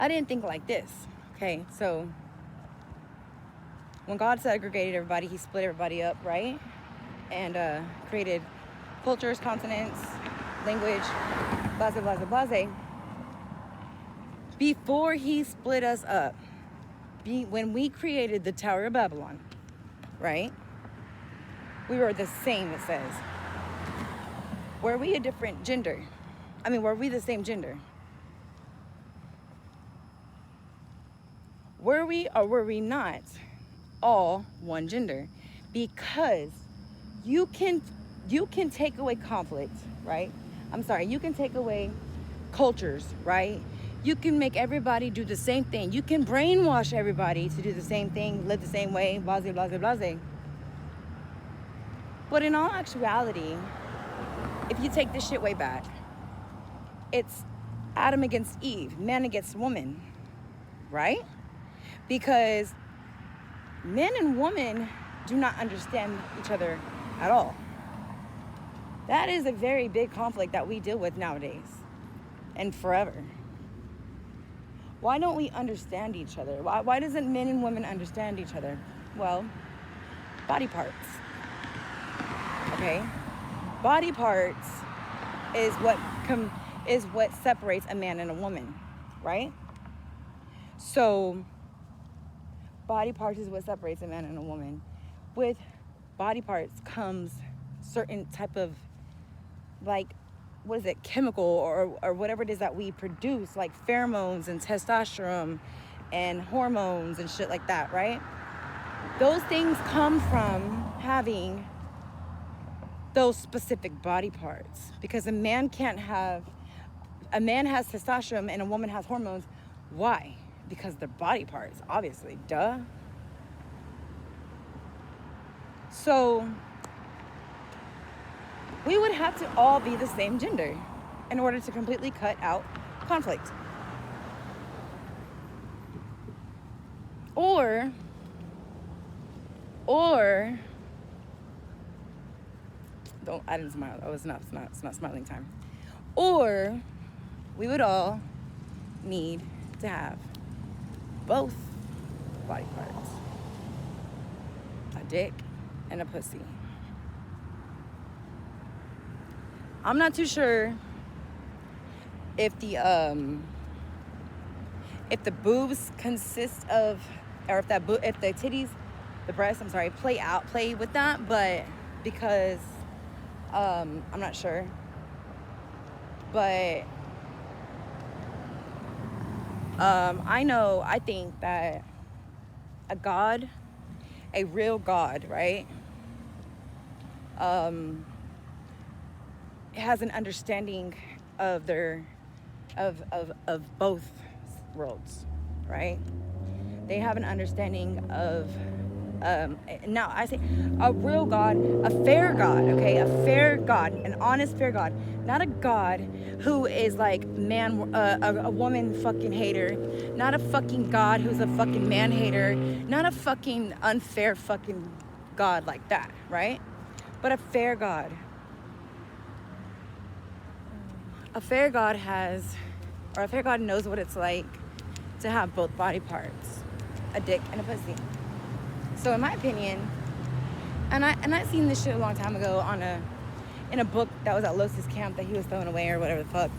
I didn't think like this. Okay, so when God segregated everybody, he split everybody up, right? And created cultures, continents, language, blah, blah, blah, blah, blah. Before he split us up, when we created the Tower of Babylon, right? We were the same, it says. Were we a different gender? I mean, were we the same gender? Were we or were we not all one gender? Because you can take away conflict, right? I'm sorry, you can take away cultures, right? You can make everybody do the same thing. You can brainwash everybody to do the same thing, live the same way, blase, blase, blase. But in all actuality, if you take this shit way back, it's Adam against Eve, man against woman, right? Because men and women do not understand each other at all. That is a very big conflict that we deal with nowadays and forever. Why don't we understand each other? Why doesn't men and women understand each other? Well, body parts. Okay? Body parts is what separates a man and a woman, right? So body parts is what separates a man and a woman. With body parts comes certain type of, like, what is it, chemical or whatever it is that we produce, like pheromones and testosterone and hormones and shit like that, right? Those things come from having those specific body parts, because a man has testosterone and a woman has hormones. Why? Because they're body parts, obviously, duh. So we would have to all be the same gender in order to completely cut out conflict. Or I didn't smile. Oh, it's not smiling time. Or we would all need to have both body parts. A dick and a pussy. I'm not too sure if the boobs consist of, or if the titties, the breasts, play with that, but because I'm not sure. But I think that a real God, right, has an understanding of both worlds, right? They have an understanding of now I say a real God, a fair God, okay? A fair God, an honest fair God. Not a God who is like a woman fucking hater. Not a fucking God who's a fucking man hater. Not a fucking unfair fucking God like that, right? But a fair God. A fair God knows what it's like to have both body parts, a dick and a pussy. So in my opinion, and I seen this shit a long time ago in a book that was at Los's camp that he was throwing away or whatever the fuck.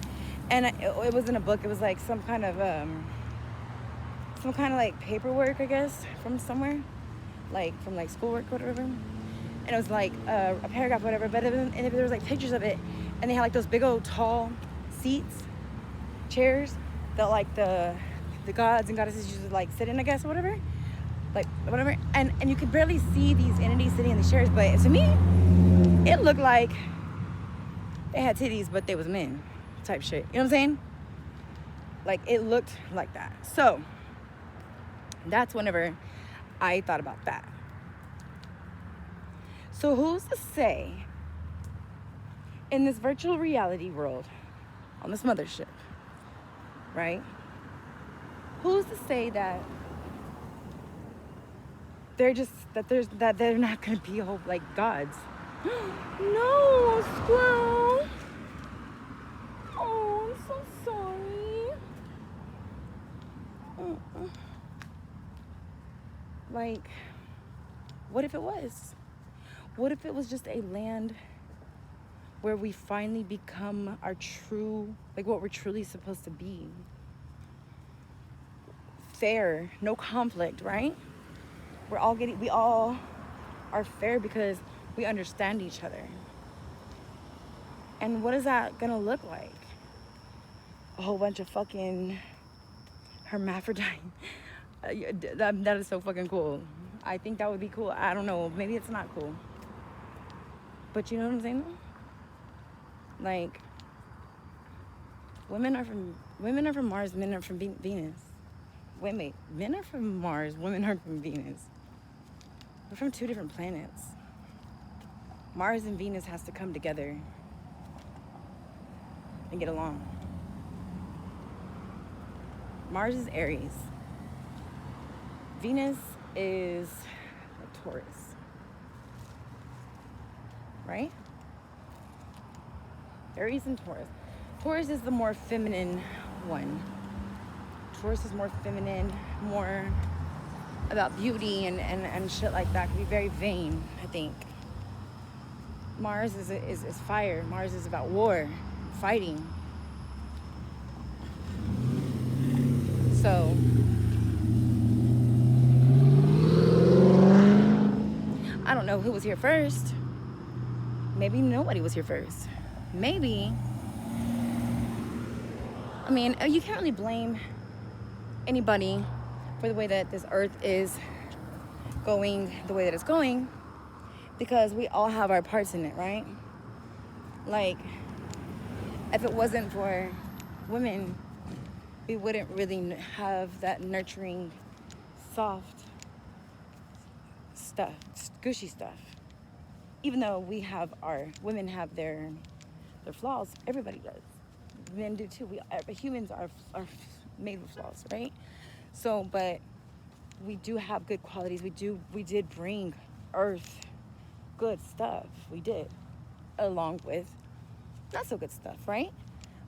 And it was in a book. It was like some kind of like paperwork, I guess, from somewhere, like from like schoolwork or whatever. And it was like a paragraph or whatever. But there was like pictures of it, and they had like those big old tall seats, chairs that like the gods and goddesses used to like sit in, I guess, or whatever. Like whatever, and you could barely see these entities sitting in these chairs, but to me, it looked like they had titties, but they was men, type shit. You know what I'm saying? Like it looked like that. So that's whenever I thought about that. So who's to say in this virtual reality world, on this mothership, right? Who's to say that they're not gonna be whole like gods? No, squirrel. Oh, I'm so sorry. don't, like, what if it was? What if it was just a land where we finally become our true, like what we're truly supposed to be? Fair, no conflict, right? We all are fair because we understand each other. And what is that gonna look like? A whole bunch of fucking hermaphrodite. That is so fucking cool. I think that would be cool. I don't know. Maybe it's not cool. But you know what I'm saying? Like, women are from Mars, men are from Venus. Wait, men are from Mars, women are from Venus. We're from two different planets. Mars and Venus has to come together and get along. Mars is Aries. Venus is a Taurus. Right? Aries and Taurus. Taurus is the more feminine one. Taurus is more feminine, more about beauty and shit like that. Could be very vain, I think. Mars is fire. Mars is about war, fighting. So I don't know who was here first. Maybe nobody was here first. Maybe, I mean, you can't really blame anybody for the way that this earth is going the way that it's going, because we all have our parts in it, right? Like, if it wasn't for women, we wouldn't really have that nurturing, soft stuff, gushy stuff. Even though women have their flaws, everybody does. Men do too. Humans are made with flaws, right? So, but we do have good qualities. We did bring Earth good stuff. We did, along with not so good stuff, right?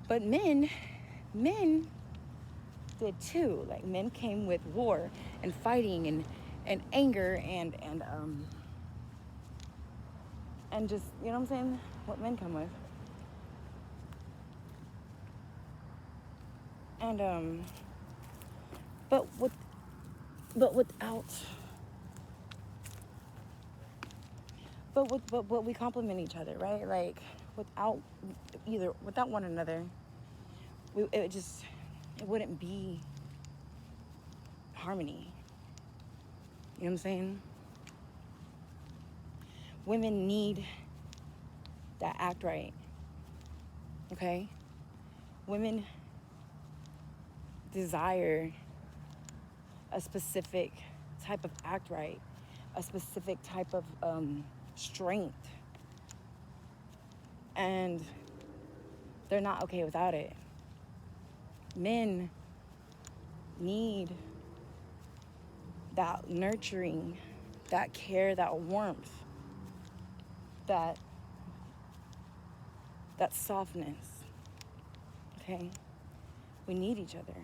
But men did too. Like, men came with war and fighting and anger and just, you know what I'm saying? What men come with. And but we complement each other, right? Like, without one another, it wouldn't be harmony. You know what I'm saying? Women need that act right. Okay? Women desire a specific type of act right, a specific type of strength, and they're not okay without it. Men need that nurturing, that care, that warmth, that softness. Okay? We need each other.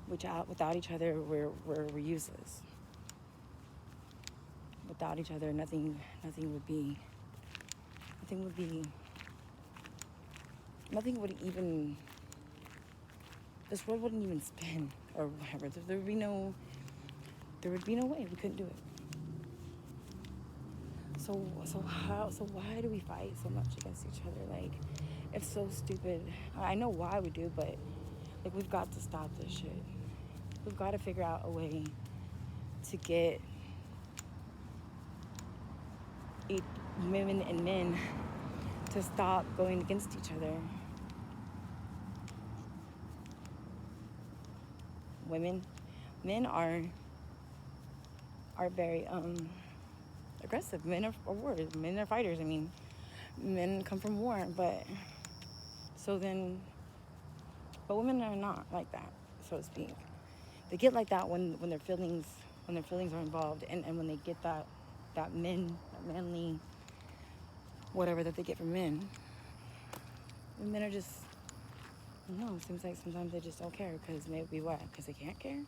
Without each other, we're useless. Without each other, nothing would even, this world wouldn't even spin or whatever. There would be no way we couldn't do it. So why do we fight so much against each other? Like, it's so stupid. I know why we do, but like, we've got to stop this shit. We've got to figure out a way to get women and men to stop going against each other. Men are very aggressive. Men are warriors. Men are fighters. I mean, men come from war, but women are not like that, so to speak. They get like that when their feelings are involved, and when they get that manly whatever that they get from men. And men are just No, it seems like sometimes they just don't care because maybe what? Because they can't care?